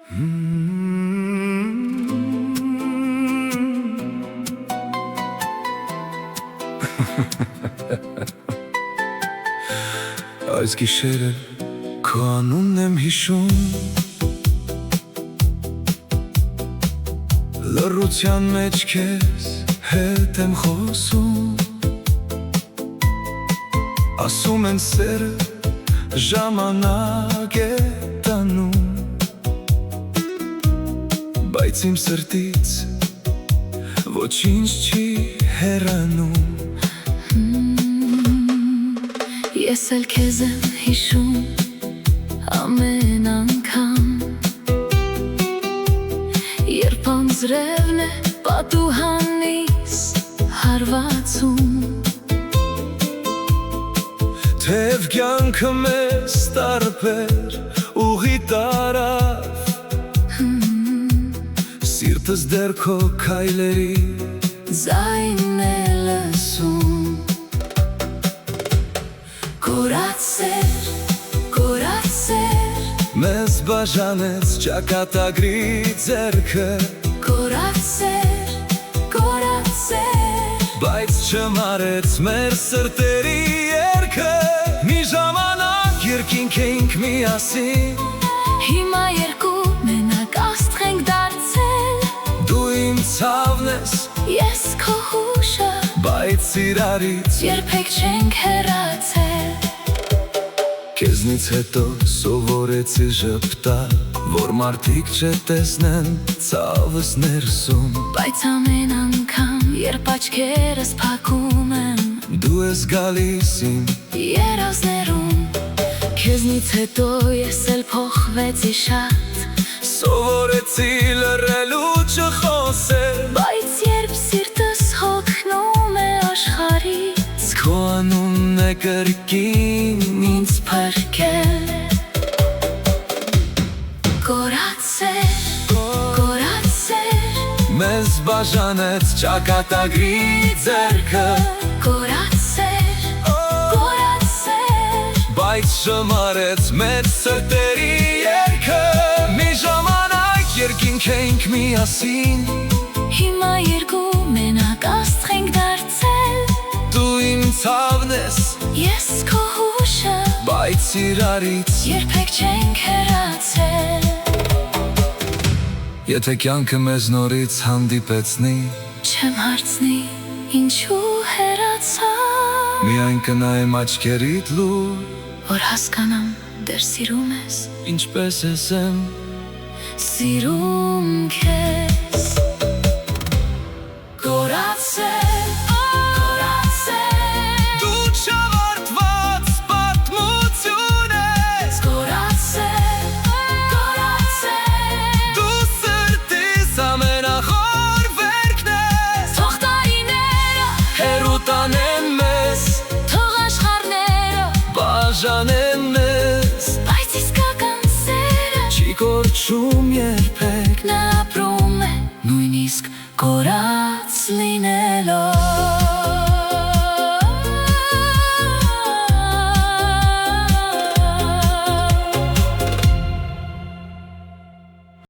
Այս գիշերը քո անունն եմ հիշում, լռության մեջ քեզ հետ եմ խոսում, ասում են սերը ժամանակ է տանում, բայց իմ սրտից ոչինչ չի հեռանում։ Ես էլ քեզ եմ հիշում ամեն անգամ, երբ անձրևն է պատուհանիս հարվածում, թեև կյանքը մեզ տարբեր ուղի տարավ, սիրտս դեռ քո քայլերի ձայնն է լսում։ Կորած սեր մեզ բաժանեց ճակատագրի ձեռքը, Կորած սեր բայց չմարեց մեր սրտերի երգը, մի ժամանակ երկինք էինք միասին, Հիմա երկու մենակ աստղ ենք դարձել, դու իմ ցավն ես, ես քո հուշը, բայց իրարից երբեք չենք հեռացել։ Քեզնից հետո սովորեցի ժպտալ, որ մարդիկ չտեսնեն ցավս ներսում, Բայց ամեն անգամ, երբ աչքերս փակում եմ, դու ես գալիս իմ երազներում, Քեզնից հետո ես էլ փոխվեցի շատ, Սովորեցի լռել ու չխոսել, Բայց երբ սիրտս հոգնում է աշխարհից, քո անունն է կրկին ինձ փրկել։ Կորած սեր մեզ բաժանեց ճակատագրի ձեռքը, Կորած սեր բայց չմարեց մեր սրտերի երգը, մի ժամանակ երկինք էինք միասին, Հիմա երկու մենակ աստղ ենք դարձել, դու իմ ցավն ես, ես քո հուշը, բայց իրարից երբեք չենք հեռացել։ Եթե կյանքը մեզ նորից հանդիպեցնի, Չեմ հարցնի, ինչու հեռացա, միայն կնայեմ աչքերիդ լուր, Որ հասկանամ, դեռ սիրում ես, ինչպես ես եմ, սիրում քեզ։ Կորած սեր դու չավարտված պատմություն ես, Կորած սեր դու սրտիս ամենախոր վերքն ես, Թող տարիները, հեռու տանեն մեզ, թող աշխարհները, բաժանեն մեզ, Բայց իսկական սերը չի կորչում երբեք, նա ապրում է նույնիսկ կորած լինելով։